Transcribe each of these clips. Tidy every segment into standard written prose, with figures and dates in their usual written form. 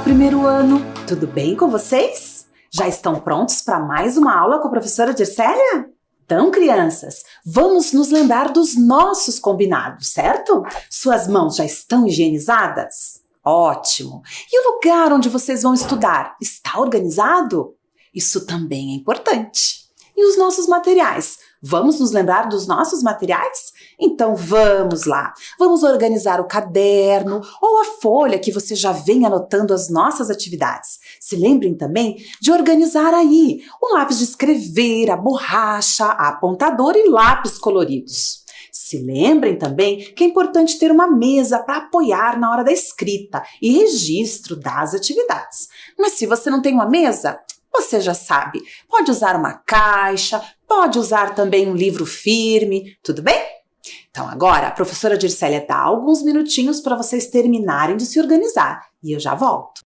primeiro ano! Tudo bem com vocês? Já estão prontos para mais uma aula com a professora Dircélia? Então, crianças, vamos nos lembrar dos nossos combinados, certo? Suas mãos já estão higienizadas? Ótimo! E o lugar onde vocês vão estudar, está organizado? Isso também é importante. E os nossos materiais? Vamos nos lembrar dos nossos materiais? Então vamos lá! Vamos organizar o caderno ou a folha que você já vem anotando as nossas atividades. Se lembrem também de organizar aí o lápis de escrever, a borracha, apontador e lápis coloridos. Se lembrem também que é importante ter uma mesa para apoiar na hora da escrita e registro das atividades. Mas se você não tem uma mesa, você já sabe, pode usar uma caixa, pode usar também um livro firme, tudo bem? Então agora a professora Dircélia dá alguns minutinhos para vocês terminarem de se organizar e eu já volto.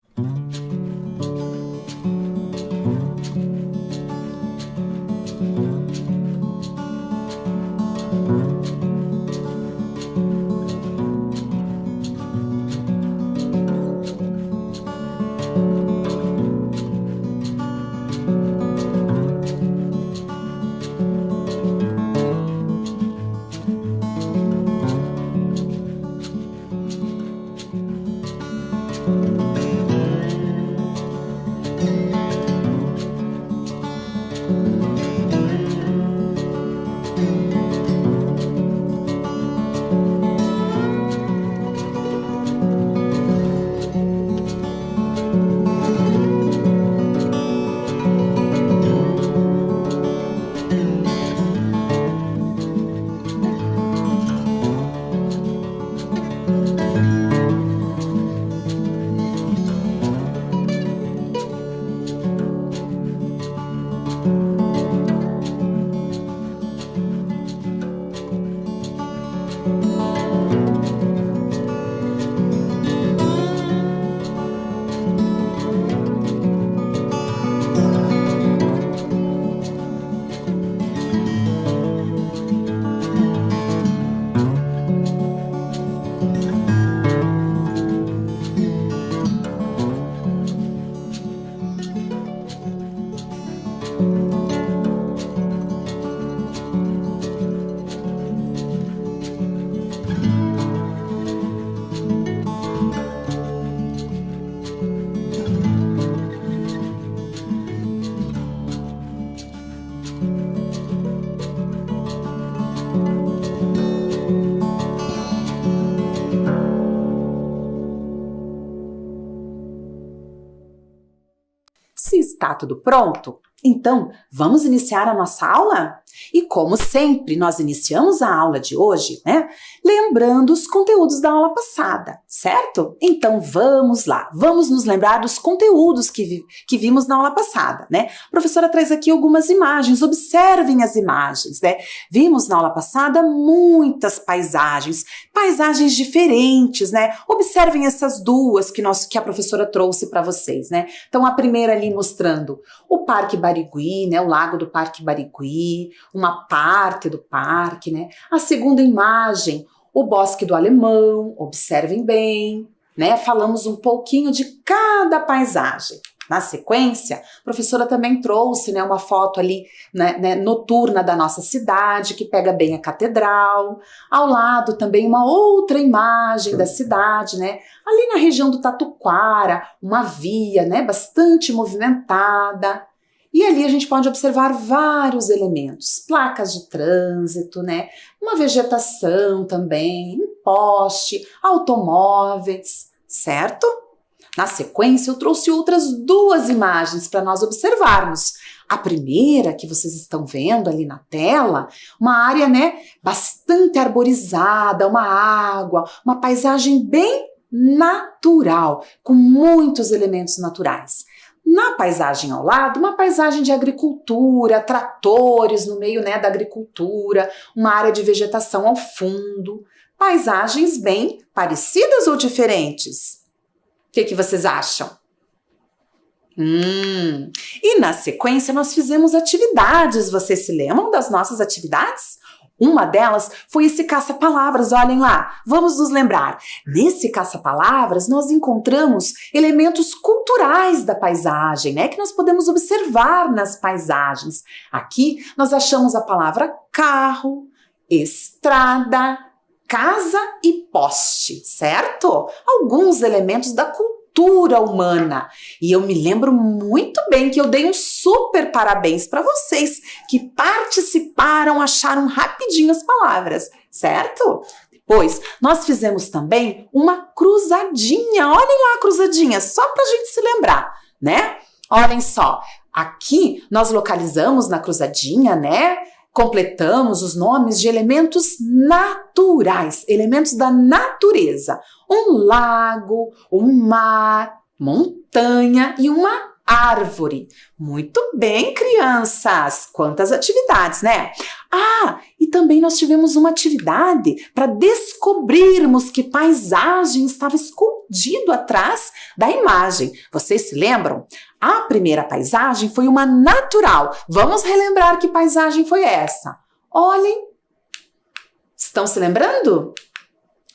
Se está tudo pronto, então vamos iniciar a nossa aula? E como sempre, nós iniciamos a aula de hoje, né? Lembrando os conteúdos da aula passada, certo? Então vamos lá, vamos nos lembrar dos conteúdos que vimos na aula passada, né? A professora traz aqui algumas imagens, observem as imagens, né? Vimos na aula passada muitas paisagens diferentes, né? Observem essas duas que a professora trouxe para vocês, né? Então a primeira ali mostrando o Parque Barigüi, né? O Lago do Parque Barigüi, uma parte do parque, né? A segunda imagem, o Bosque do Alemão, observem bem, né? Falamos um pouquinho de cada paisagem. Na sequência, a professora também trouxe, né, uma foto ali, né, noturna da nossa cidade, que pega bem a catedral. Ao lado também uma outra imagem da cidade, né? Ali na região do Tatuquara, uma via, né, bastante movimentada. E ali a gente pode observar vários elementos, placas de trânsito, né? Uma vegetação também, um poste, automóveis, certo? Na sequência, eu trouxe outras duas imagens para nós observarmos. A primeira, que vocês estão vendo ali na tela, uma área, né, bastante arborizada, uma água, uma paisagem bem natural, com muitos elementos naturais. Na paisagem ao lado, uma paisagem de agricultura, tratores no meio, né, da agricultura, uma área de vegetação ao fundo. Paisagens bem parecidas ou diferentes? O que vocês acham? E na sequência nós fizemos atividades. Vocês se lembram das nossas atividades? Uma delas foi esse caça-palavras, olhem lá, vamos nos lembrar. Nesse caça-palavras nós encontramos elementos culturais da paisagem, né, que nós podemos observar nas paisagens. Aqui nós achamos a palavra carro, estrada, casa e poste, certo? Alguns elementos da cultura humana. E eu me lembro muito bem que eu dei um super parabéns para vocês que participaram, acharam rapidinho as palavras, certo? Depois, nós fizemos também uma cruzadinha. Olhem lá a cruzadinha, só para a gente se lembrar, né? Olhem só, aqui nós localizamos na cruzadinha, né? Completamos os nomes de elementos naturais, elementos da natureza. Um lago, um mar, montanha e uma árvore. Muito bem, crianças! Quantas atividades, né? Ah, e também nós tivemos uma atividade para descobrirmos que paisagem estava escondido atrás da imagem. Vocês se lembram? A primeira paisagem foi uma natural. Vamos relembrar que paisagem foi essa. Olhem, estão se lembrando?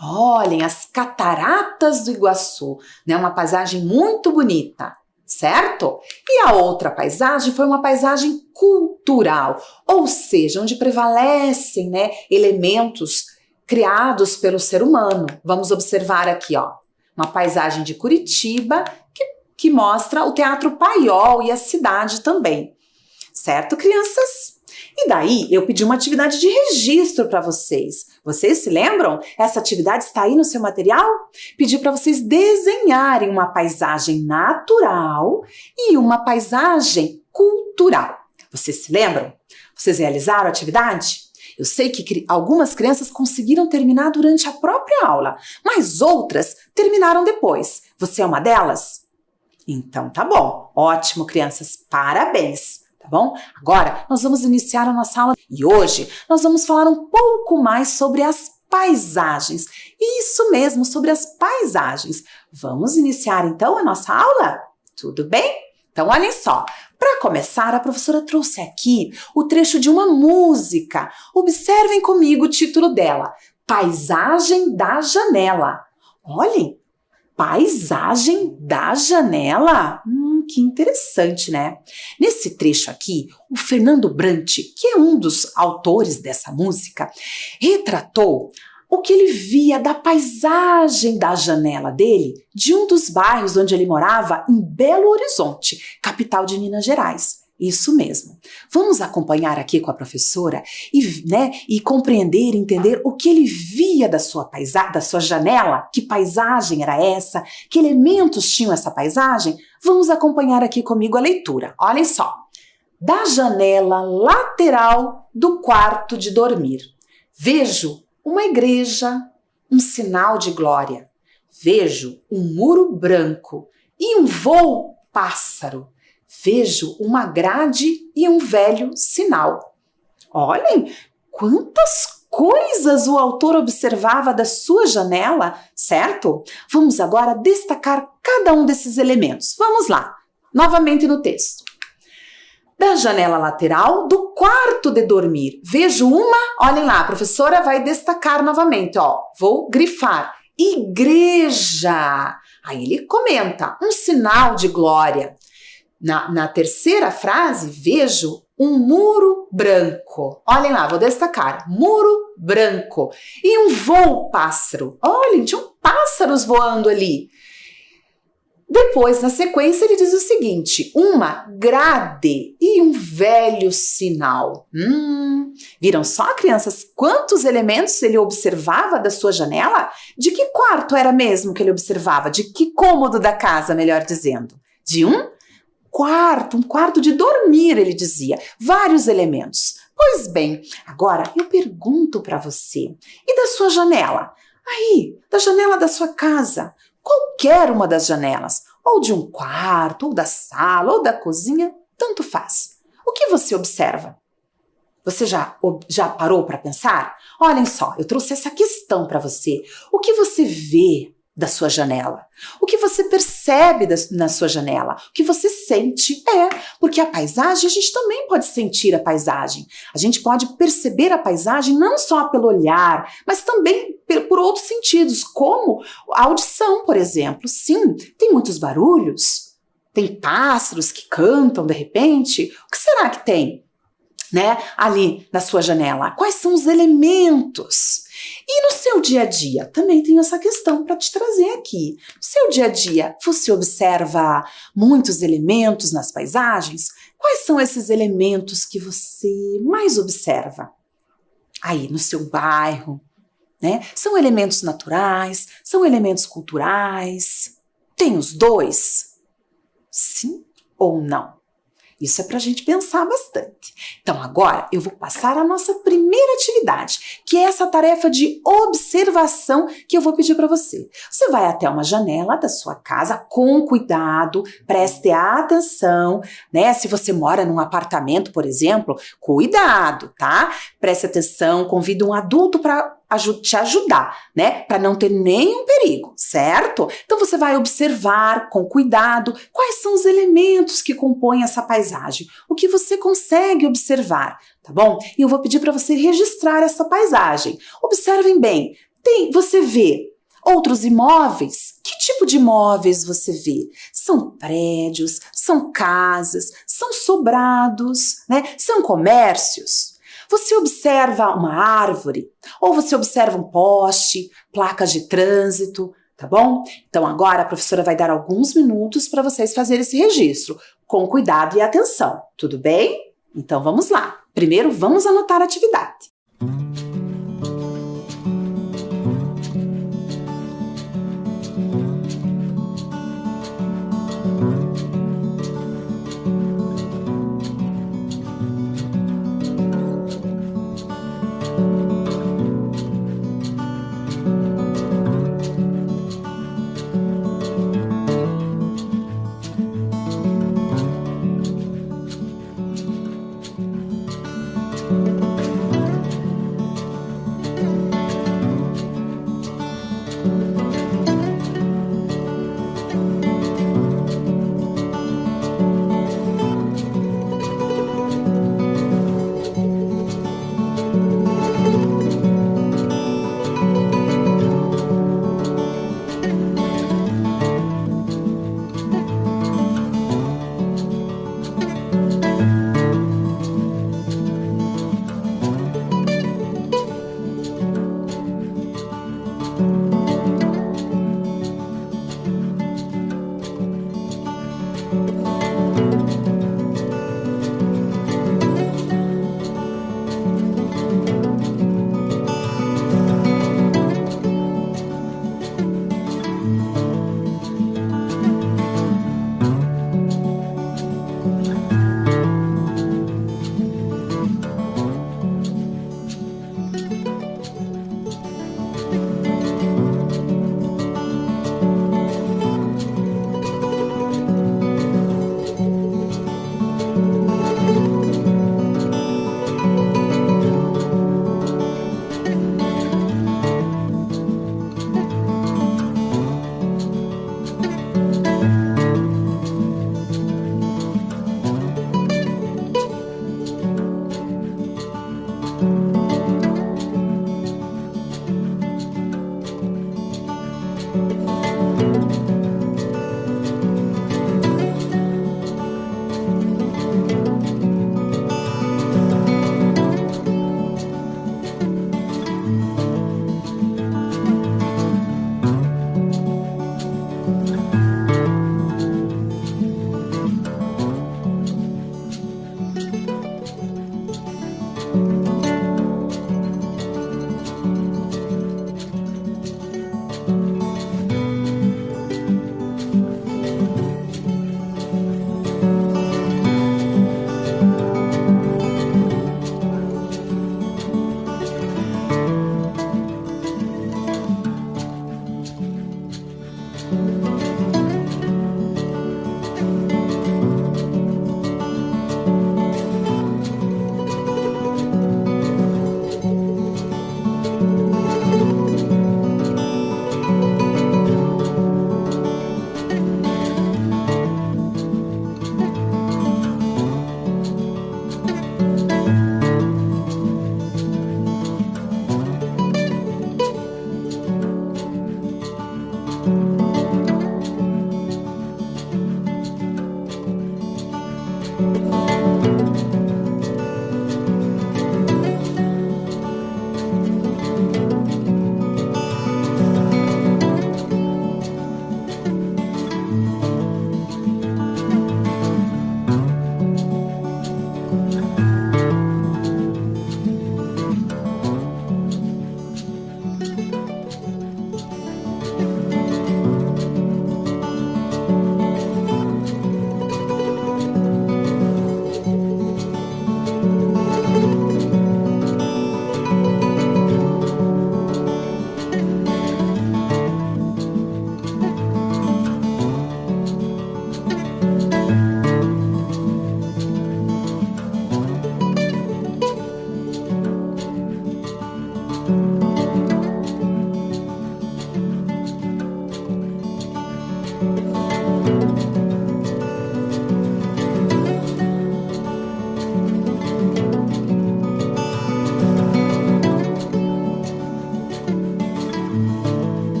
Olhem, as Cataratas do Iguaçu, né? Uma paisagem muito bonita, certo? E a outra paisagem foi uma paisagem cultural, ou seja, onde prevalecem, né, elementos criados pelo ser humano. Vamos observar aqui, ó, uma paisagem de Curitiba que mostra o Teatro Paiol e a cidade também. Certo, crianças? E daí, eu pedi uma atividade de registro para vocês. Vocês se lembram? Essa atividade está aí no seu material? Pedi para vocês desenharem uma paisagem natural e uma paisagem cultural. Vocês se lembram? Vocês realizaram a atividade? Eu sei que algumas crianças conseguiram terminar durante a própria aula, mas outras terminaram depois. Você é uma delas? Então tá bom, ótimo, crianças, parabéns, tá bom? Agora nós vamos iniciar a nossa aula e hoje nós vamos falar um pouco mais sobre as paisagens. Isso mesmo, sobre as paisagens. Vamos iniciar então a nossa aula? Tudo bem? Então olhem só, para começar a professora trouxe aqui o trecho de uma música. Observem comigo o título dela, Paisagem da Janela. Olhem, Paisagem da Janela? Que interessante, né? Nesse trecho aqui, o Fernando Brant, que é um dos autores dessa música, retratou o que ele via da paisagem da janela dele, de um dos bairros onde ele morava, em Belo Horizonte, capital de Minas Gerais. Isso mesmo. Vamos acompanhar aqui com a professora e compreender, entender o que ele via da sua janela, que paisagem era essa, que elementos tinham essa paisagem. Vamos acompanhar aqui comigo a leitura. Olhem só. Da janela lateral do quarto de dormir, vejo uma igreja, um sinal de glória. Vejo um muro branco e um voo pássaro. Vejo uma grade e um velho sinal. Olhem, quantas coisas o autor observava da sua janela, certo? Vamos agora destacar cada um desses elementos. Vamos lá, novamente no texto. Da janela lateral do quarto de dormir, vejo uma, olhem lá, a professora vai destacar novamente, ó, vou grifar, igreja. Aí ele comenta, um sinal de glória. Na terceira frase, vejo um muro branco. Olhem lá, vou destacar. Muro branco. E um voo pássaro. Olhem, tinham pássaros voando ali. Depois, na sequência, ele diz o seguinte, uma grade e um velho sinal. Viram só, crianças, quantos elementos ele observava da sua janela? De que quarto era mesmo que ele observava? De que cômodo da casa, melhor dizendo? De um quarto de dormir, ele dizia. Vários elementos. Pois bem, agora eu pergunto para você, e da sua janela? Aí, da janela da sua casa, qualquer uma das janelas, ou de um quarto, ou da sala, ou da cozinha, tanto faz. O que você observa? Você já parou para pensar? Olhem só, eu trouxe essa questão para você. O que você vê da sua janela? O que você percebe na sua janela? O que você sente? Porque a paisagem, a gente também pode sentir a paisagem. A gente pode perceber a paisagem não só pelo olhar, mas também por outros sentidos, como a audição, por exemplo. Sim, tem muitos barulhos, tem pássaros que cantam de repente. O que será que tem, né, ali na sua janela? Quais são os elementos? E no seu dia a dia, também tenho essa questão para te trazer aqui. No seu dia a dia, você observa muitos elementos nas paisagens? Quais são esses elementos que você mais observa aí no seu bairro, né? São elementos naturais? São elementos culturais? Tem os dois? Sim ou não? Isso é para a gente pensar bastante. Então agora eu vou passar a nossa primeira atividade, que é essa tarefa de observação que eu vou pedir para você. Você vai até uma janela da sua casa com cuidado, preste atenção, né? Se você mora num apartamento, por exemplo, cuidado, tá? Preste atenção, convida um adulto para te ajudar, né? Para não ter nenhum perigo, certo? Então você vai observar com cuidado quais são os elementos que compõem essa paisagem, o que você consegue observar, tá bom? E eu vou pedir para você registrar essa paisagem. Observem bem, você vê outros imóveis? Que tipo de imóveis você vê? São prédios, são casas, são sobrados, né? São comércios? Você observa uma árvore, ou você observa um poste, placas de trânsito, tá bom? Então agora a professora vai dar alguns minutos para vocês fazerem esse registro, com cuidado e atenção, tudo bem? Então vamos lá. Primeiro vamos anotar a atividade.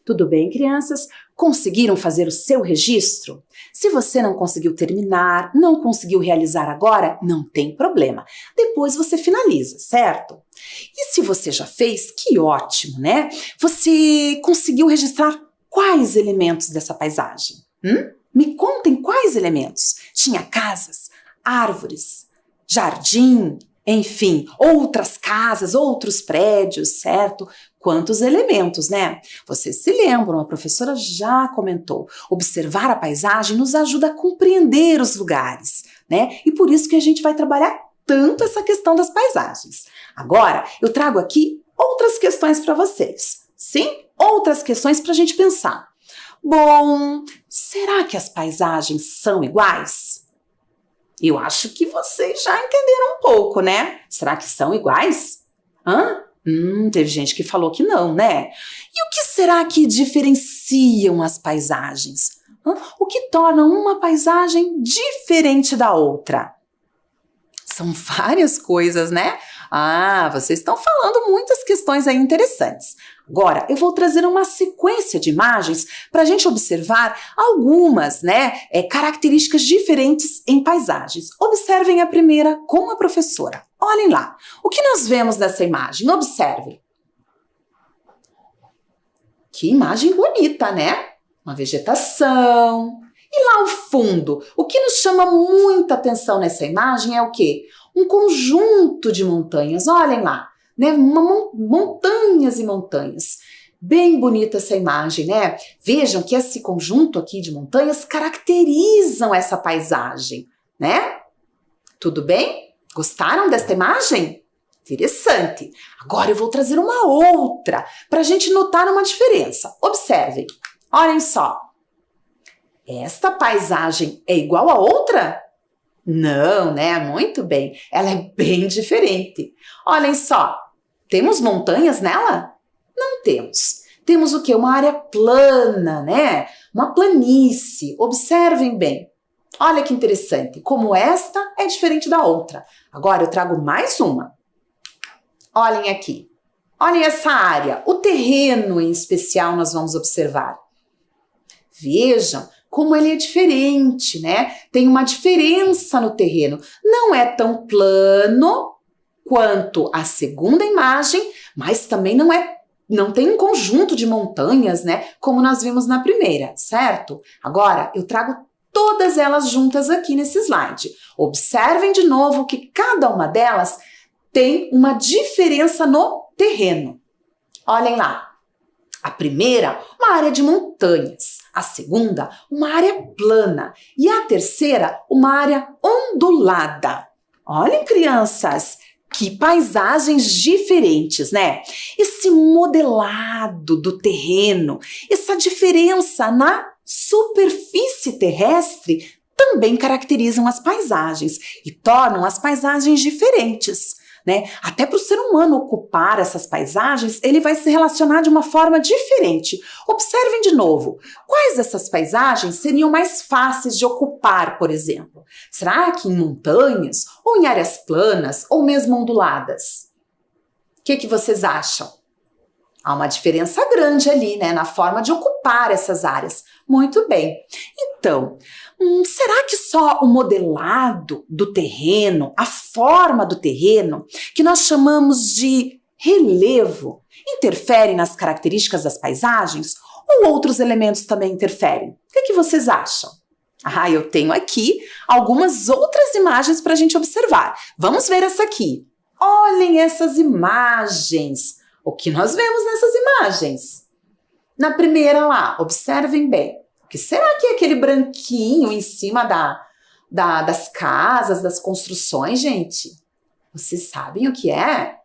Tudo bem, crianças? Conseguiram fazer o seu registro? Se você não conseguiu terminar, não conseguiu realizar agora, não tem problema. Depois você finaliza, certo? E se você já fez, que ótimo, né? Você conseguiu registrar quais elementos dessa paisagem? Me contem quais elementos. Tinha casas, árvores, jardim, enfim, outras casas, outros prédios, certo? Quantos elementos, né? Vocês se lembram, a professora já comentou, observar a paisagem nos ajuda a compreender os lugares, né? E por isso que a gente vai trabalhar tanto essa questão das paisagens. Agora, eu trago aqui outras questões para vocês, sim? Outras questões para a gente pensar. Bom, será que as paisagens são iguais? Eu acho que vocês já entenderam um pouco, né? Será que são iguais? Teve gente que falou que não, né? E o que será que diferenciam as paisagens? O que torna uma paisagem diferente da outra? São várias coisas, né? Vocês estão falando muitas questões aí interessantes. Agora, eu vou trazer uma sequência de imagens para a gente observar algumas, né, características diferentes em paisagens. Observem a primeira com a professora. Olhem lá. O que nós vemos nessa imagem? Observem. Que imagem bonita, né? Uma vegetação. E lá ao fundo, o que nos chama muita atenção nessa imagem é o quê? Um conjunto de montanhas. Olhem lá, né? Montanhas e montanhas. Bem bonita essa imagem, né? Vejam que esse conjunto aqui de montanhas caracterizam essa paisagem, né? Tudo bem? Gostaram desta imagem? Interessante. Agora eu vou trazer uma outra para a gente notar uma diferença. Observem. Olhem só. Esta paisagem é igual a outra? Não, né? Muito bem. Ela é bem diferente. Olhem só. Temos montanhas nela? Não temos. Temos o quê? Uma área plana, né? Uma planície. Observem bem. Olha que interessante. Como esta é diferente da outra. Agora eu trago mais uma. Olhem aqui. Olhem essa área. O terreno em especial nós vamos observar. Vejam como ele é diferente, né? Tem uma diferença no terreno. Não é tão plano quanto a segunda imagem, mas também não tem um conjunto de montanhas, né? Como nós vimos na primeira, certo? Agora, eu trago todas elas juntas aqui nesse slide. Observem de novo que cada uma delas tem uma diferença no terreno. Olhem lá. A primeira, uma área de montanhas. A segunda, uma área plana. E a terceira, uma área ondulada. Olhem, crianças, que paisagens diferentes, né? Esse modelado do terreno, essa diferença na superfície terrestre também caracterizam as paisagens e tornam as paisagens diferentes, né? Até para o ser humano ocupar essas paisagens, ele vai se relacionar de uma forma diferente. Observem de novo, quais dessas paisagens seriam mais fáceis de ocupar, por exemplo? Será que em montanhas, ou em áreas planas, ou mesmo onduladas? O que vocês acham? Há uma diferença grande ali, né, na forma de ocupar essas áreas. Muito bem. Então, será que só o modelado do terreno, a forma do terreno, que nós chamamos de relevo, interfere nas características das paisagens? Ou outros elementos também interferem? O que vocês acham? Eu tenho aqui algumas outras imagens para a gente observar. Vamos ver essa aqui. Olhem essas imagens. O que nós vemos nessas imagens? Na primeira lá, observem bem. O que será que é aquele branquinho em cima das casas, das construções, gente? Vocês sabem o que é?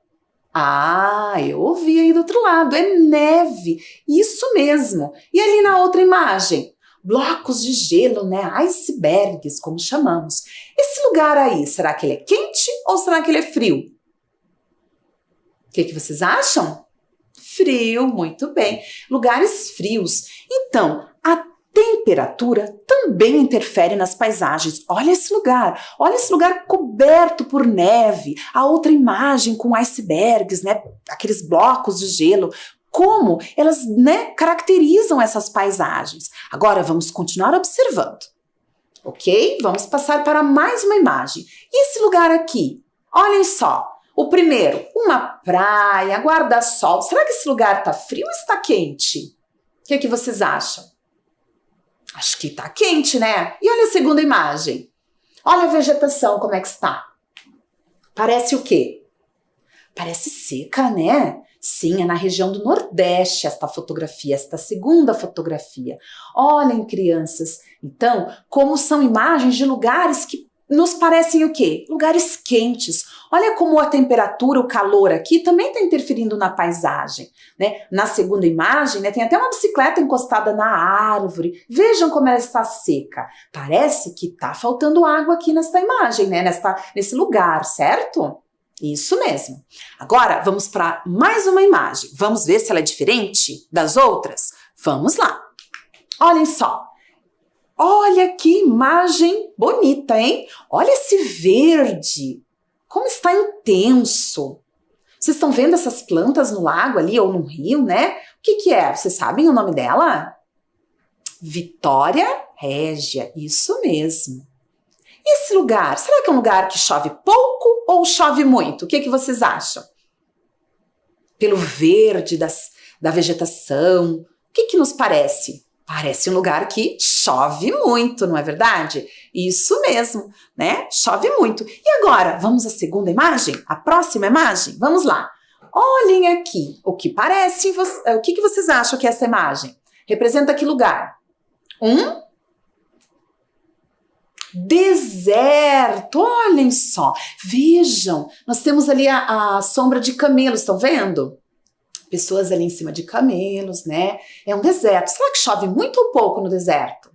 Eu ouvi aí do outro lado, é neve. Isso mesmo. E ali na outra imagem? Blocos de gelo, né? Icebergs, como chamamos. Esse lugar aí, será que ele é quente ou será que ele é frio? O que vocês acham? Frio, muito bem. Lugares frios. Então, a temperatura também interfere nas paisagens. Olha esse lugar coberto por neve. A outra imagem com icebergs, né? Aqueles blocos de gelo. Como elas, né, caracterizam essas paisagens. Agora vamos continuar observando. Ok? Vamos passar para mais uma imagem. E esse lugar aqui? Olhem só. O primeiro, uma praia, guarda-sol. Será que esse lugar está frio ou está quente? O que vocês acham? Acho que está quente, né? E olha a segunda imagem. Olha a vegetação, como é que está. Parece o quê? Parece seca, né? Sim, é na região do Nordeste esta fotografia, esta segunda fotografia. Olhem, crianças, então, como são imagens de lugares que nos parecem o quê? Lugares quentes. Olha como a temperatura, o calor aqui também está interferindo na paisagem, né? Na segunda imagem, né, tem até uma bicicleta encostada na árvore. Vejam como ela está seca. Parece que está faltando água aqui nesta imagem, né? Nesse lugar, certo? Isso mesmo. Agora, vamos para mais uma imagem. Vamos ver se ela é diferente das outras? Vamos lá. Olhem só. Olha que imagem bonita, hein? Olha esse verde. Como está intenso. Vocês estão vendo essas plantas no lago ali ou no rio, né? O que é? Vocês sabem o nome dela? Vitória Régia. Isso mesmo. E esse lugar? Será que é um lugar que chove pouco ou chove muito? O que vocês acham? Pelo verde da vegetação, o que nos parece? Parece um lugar que chove muito, não é verdade? Isso mesmo, né? Chove muito. E agora, vamos à segunda imagem? A próxima imagem? Vamos lá. Olhem aqui. O que parece? O que vocês acham que é essa imagem? Representa que lugar? Um deserto. Olhem só. Vejam, nós temos ali a sombra de camelos, estão vendo? Pessoas ali em cima de camelos, né? É um deserto. Será que chove muito ou pouco no deserto?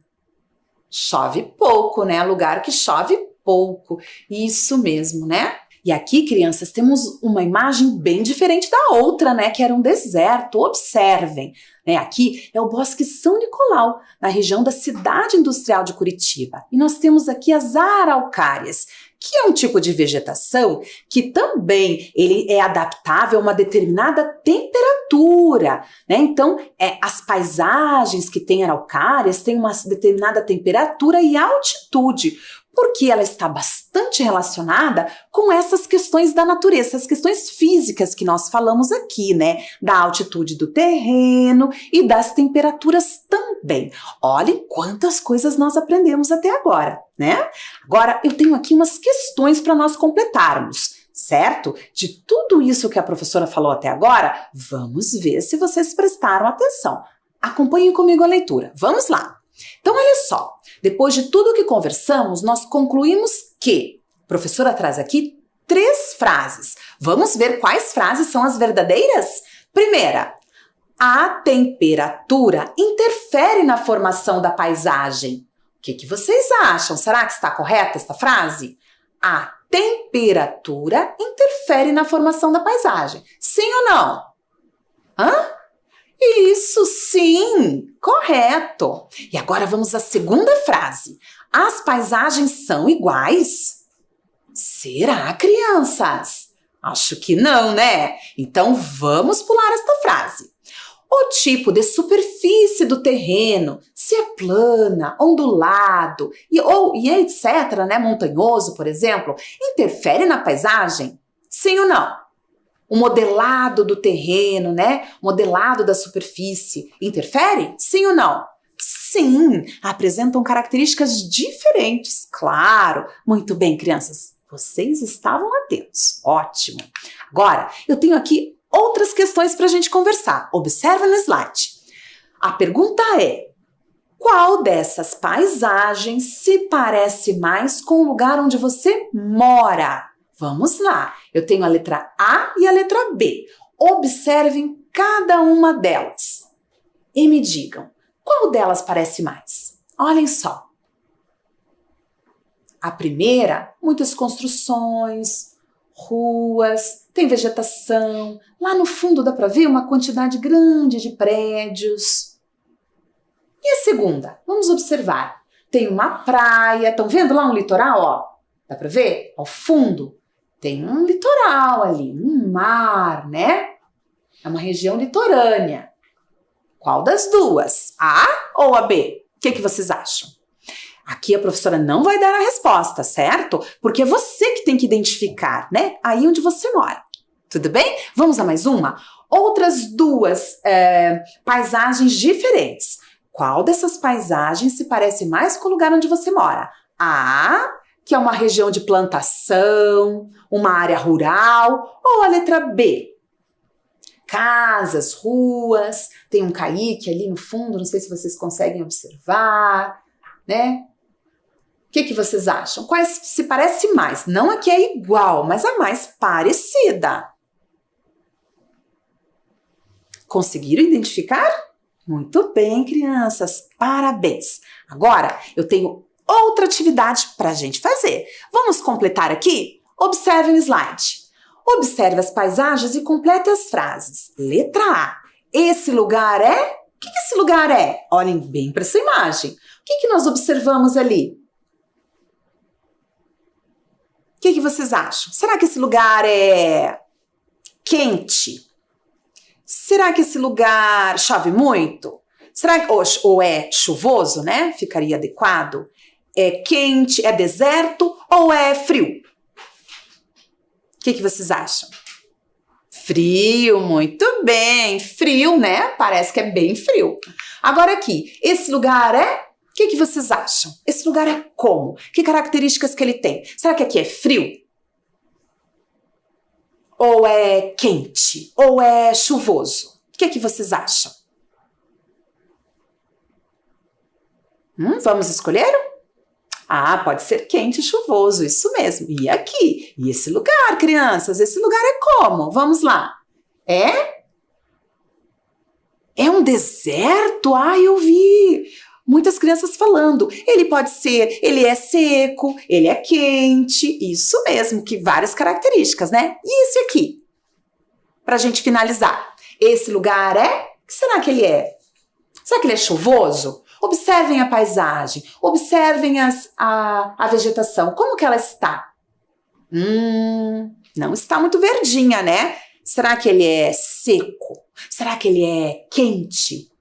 Chove pouco, né? Lugar que chove pouco. Isso mesmo, né? E aqui, crianças, temos uma imagem bem diferente da outra, né? Que era um deserto. Observem, né? Aqui é o Bosque São Nicolau, na região da cidade industrial de Curitiba. E nós temos aqui as araucárias, que é um tipo de vegetação que também ele é adaptável a uma determinada temperatura, né? Então, as paisagens que têm araucárias têm uma determinada temperatura e altitude, porque ela está bastante relacionada com essas questões da natureza, essas questões físicas que nós falamos aqui, né? Da altitude do terreno e das temperaturas também. Olhem quantas coisas nós aprendemos até agora, né? Agora, eu tenho aqui umas questões para nós completarmos, certo? De tudo isso que a professora falou até agora, vamos ver se vocês prestaram atenção. Acompanhem comigo a leitura. Vamos lá. Então, olha só. Depois de tudo que conversamos, nós concluímos que a professora traz aqui 3 frases. Vamos ver quais frases são as verdadeiras? Primeira, A temperatura interfere na formação da paisagem. O que vocês acham? Será que está correta esta frase? A temperatura interfere na formação da paisagem. Sim ou não? Hã? Isso, sim! Correto! E agora vamos à segunda frase. As paisagens são iguais? Será, crianças? Acho que não, né? Então vamos pular esta frase. O tipo de superfície do terreno, se é plana, ondulado e etc., né, montanhoso, por exemplo, interfere na paisagem? Sim ou não? O modelado do terreno, né, modelado da superfície, interfere? Sim ou não? Sim, apresentam características diferentes, claro. Muito bem, crianças, vocês estavam atentos. Ótimo. Agora, eu tenho aqui outras questões para a gente conversar. Observe no slide. A pergunta é: qual dessas paisagens se parece mais com o lugar onde você mora? Vamos lá. Eu tenho a letra A e a letra B. Observem cada uma delas e me digam qual delas parece mais. Olhem só. A primeira, muitas construções, ruas, tem vegetação. Lá no fundo dá para ver uma quantidade grande de prédios. E a segunda? Vamos observar. Tem uma praia. Estão vendo lá um litoral? Ó, dá para ver? Ao fundo tem um litoral ali, um mar, né? É uma região litorânea. Qual das duas? A ou a B? O que vocês acham? Aqui a professora não vai dar a resposta, certo? Porque é você que tem que identificar, né? Aí onde você mora. Tudo bem? Vamos a mais uma? Outras duas paisagens diferentes. Qual dessas paisagens se parece mais com o lugar onde você mora? A, que é uma região de plantação, uma área rural, ou a letra B? Casas, ruas, tem um caique ali no fundo, não sei se vocês conseguem observar, né? O que vocês acham? Quais se parece mais? Não a que é igual, mas a mais parecida. Conseguiram identificar? Muito bem, crianças, parabéns! Agora eu tenho outra atividade para a gente fazer. Vamos completar aqui? Observe o slide. Observe as paisagens e complete as frases. Letra A. Esse lugar é? O que esse lugar é? Olhem bem para essa imagem. O que nós observamos ali? O que vocês acham? Será que esse lugar é quente? Será que esse lugar chove muito? Será que, ou é chuvoso, né? Ficaria adequado. É quente, é deserto ou é frio? O que vocês acham? Frio, muito bem. Frio, né? Parece que é bem frio. Agora aqui, esse lugar é? O que vocês acham? Esse lugar é como? Que características que ele tem? Será que aqui é frio? Ou é quente? Ou é chuvoso? O que vocês acham? Vamos escolher? Ah, pode ser quente e chuvoso, isso mesmo. E aqui? E esse lugar, crianças? Esse lugar é como? Vamos lá. É um deserto? Ah, eu vi muitas crianças falando. Ele pode ser, ele é seco, ele é quente. Isso mesmo, que várias características, né? E esse aqui? Pra gente finalizar. Esse lugar é? O que será que ele é? Será que ele é chuvoso? Observem a paisagem, observem a vegetação, como que ela está? Não está muito verdinha, né? Será que ele é seco? Será que ele é quente?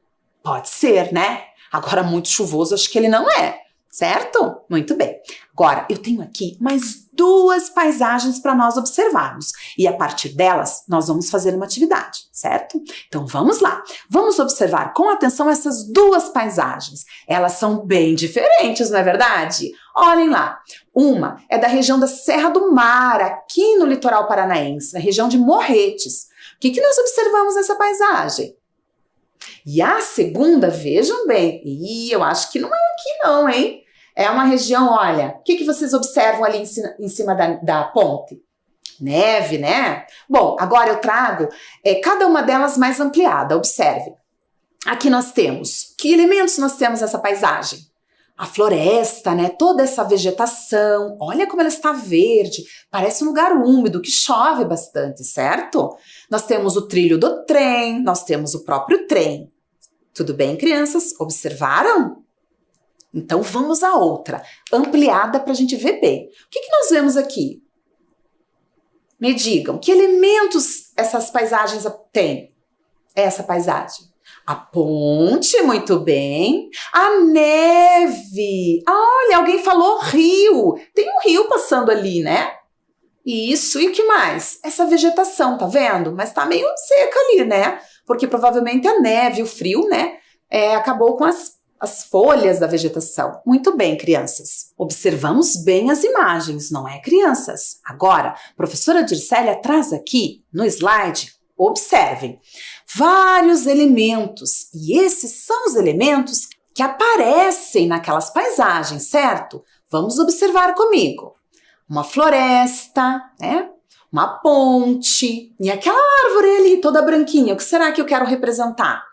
Pode ser, né? Agora, muito chuvoso, acho que ele não é, certo? Muito bem. Agora, eu tenho aqui mais duas paisagens para nós observarmos. E a partir delas, nós vamos fazer uma atividade, certo? Então, vamos lá. Vamos observar com atenção essas duas paisagens. Elas são bem diferentes, não é verdade? Olhem lá. Uma é da região da Serra do Mar, aqui no litoral paranaense, na região de Morretes. O que nós observamos nessa paisagem? E a segunda, vejam bem, eu acho que não é aqui não, hein? É uma região, olha, o que vocês observam ali em cima da ponte? Neve, né? Bom, agora eu trago cada uma delas mais ampliada. Observe. Aqui nós temos, que elementos nós temos nessa paisagem? A floresta, né? Toda essa vegetação. Olha como ela está verde. Parece um lugar úmido, que chove bastante, certo? Nós temos o trilho do trem, nós temos o próprio trem. Tudo bem, crianças? Observaram? Então vamos a outra, ampliada para a gente ver bem. O que nós vemos aqui? Me digam, que elementos essas paisagens têm? Essa paisagem. A ponte, muito bem. A neve. Olha, alguém falou rio. Tem um rio passando ali, né? Isso, e o que mais? Essa vegetação, tá vendo? Mas tá meio seca ali, né? Porque provavelmente a neve, o frio, né? Acabou com as folhas da vegetação. Muito bem, crianças. Observamos bem as imagens, não é, crianças? Agora, a professora Dircélia traz aqui no slide, observem, vários elementos. E esses são os elementos que aparecem naquelas paisagens, certo? Vamos observar comigo. Uma floresta, né? Uma ponte. E aquela árvore ali, toda branquinha, o que será que eu quero representar?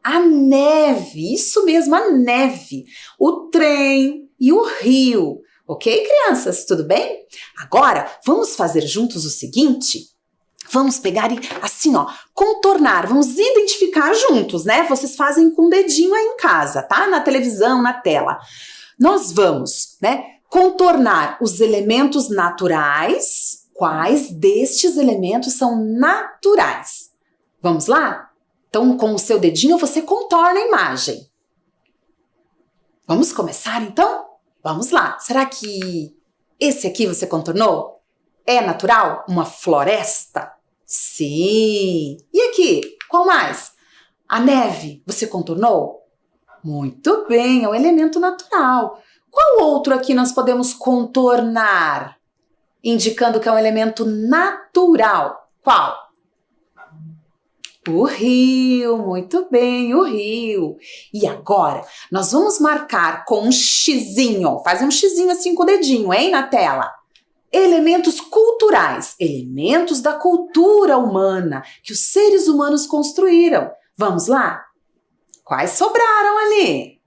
A neve, isso mesmo, a neve, o trem e o rio. Ok, crianças? Tudo bem? Agora, vamos fazer juntos o seguinte. Vamos pegar e, assim, ó, contornar, vamos identificar juntos, né? Vocês fazem com o dedinho aí em casa, tá? Na televisão, na tela. Nós vamos, né, contornar os elementos naturais. Quais destes elementos são naturais? Vamos lá? Então, com o seu dedinho, você contorna a imagem. Vamos começar, então? Vamos lá. Será que esse aqui você contornou? É natural? Uma floresta? Sim. E aqui? Qual mais? A neve, você contornou? Muito bem, é um elemento natural. Qual outro aqui nós podemos contornar? Indicando que é um elemento natural. Qual? O rio, muito bem, o rio. E agora, nós vamos marcar com um xizinho. Faz um xizinho assim com o dedinho, hein, na tela. Elementos culturais, elementos da cultura humana que os seres humanos construíram. Vamos lá? Quais sobraram ali?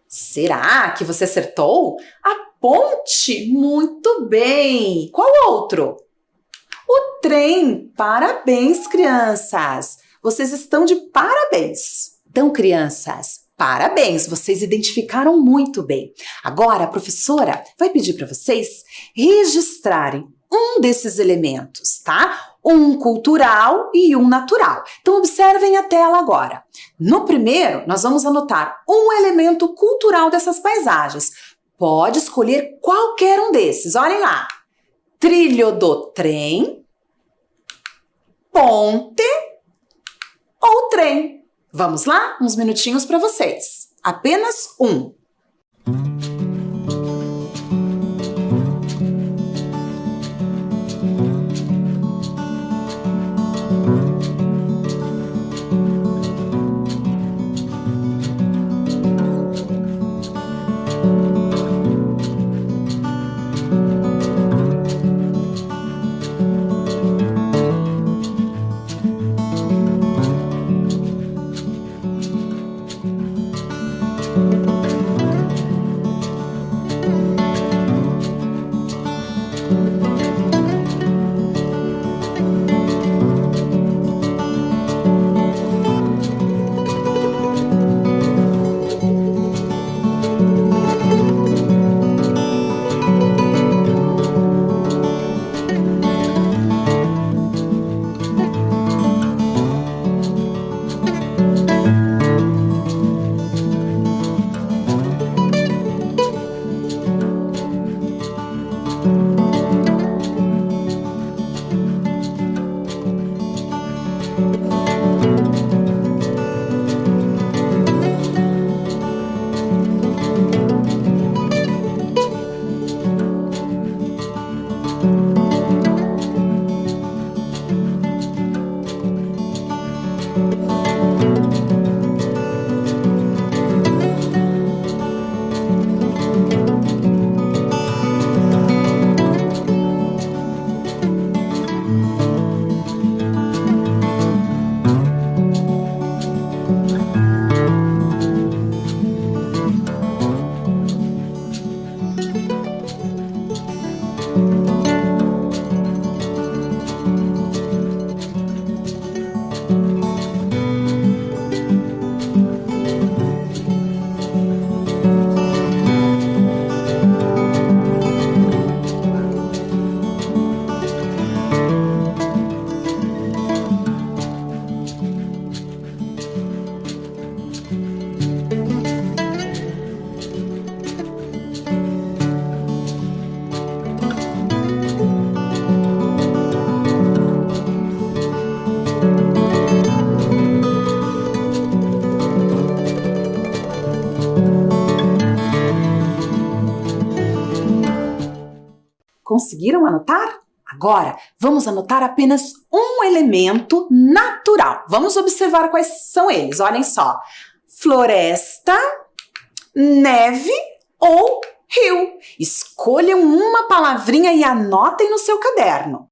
Será que você acertou? A ponte, muito bem. Qual outro? O trem, parabéns, crianças! Vocês estão de parabéns! Então, crianças, parabéns! Vocês identificaram muito bem. Agora, a professora vai pedir para vocês registrarem um desses elementos, tá? Um cultural e um natural. Então, observem a tela agora. No primeiro, nós vamos anotar um elemento cultural dessas paisagens. Pode escolher qualquer um desses. Olhem lá. Trilho do trem, ponte ou trem. Vamos lá? Uns minutinhos para vocês. Apenas um. Conseguiram anotar? Agora, vamos anotar apenas um elemento natural. Vamos observar quais são eles. Olhem só. Floresta, neve ou rio. Escolham uma palavrinha e anotem no seu caderno.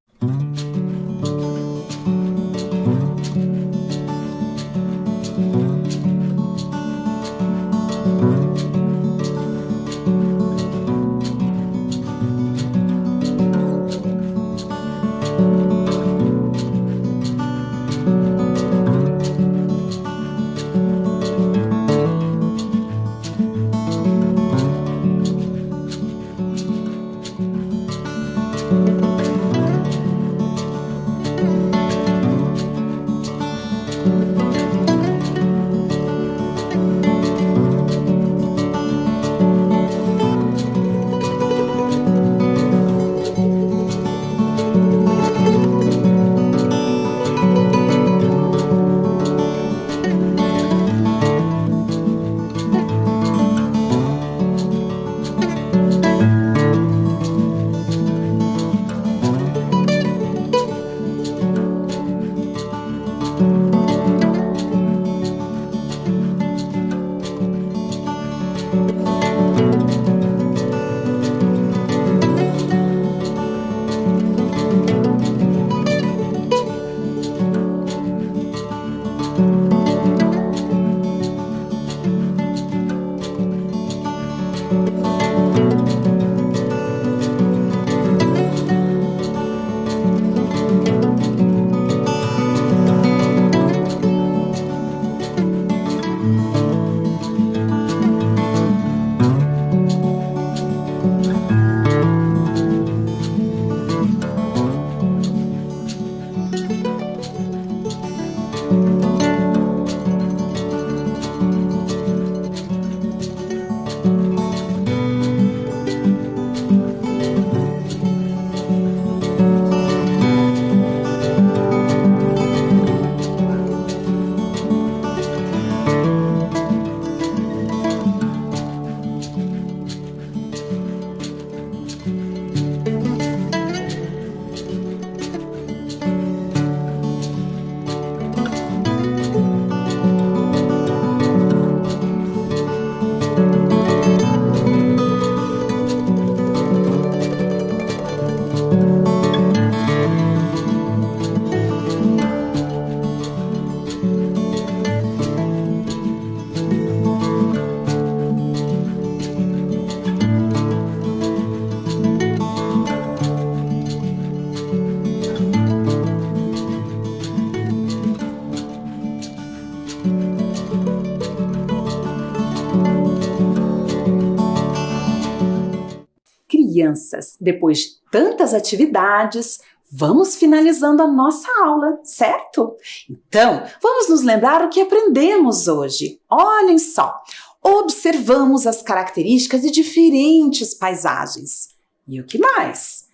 Crianças, depois de tantas atividades, vamos finalizando a nossa aula, certo? Então, vamos nos lembrar o que aprendemos hoje. Olhem só, observamos as características de diferentes paisagens. E o que mais?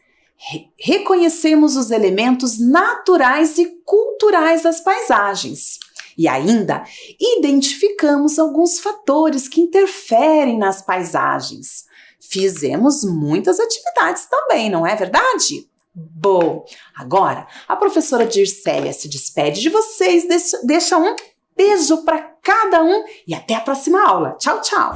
Reconhecemos os elementos naturais e culturais das paisagens. E ainda, identificamos alguns fatores que interferem nas paisagens. Fizemos muitas atividades também, não é verdade? Bom, agora a professora Dircélia se despede de vocês, deixa um beijo para cada um e até a próxima aula. Tchau, tchau!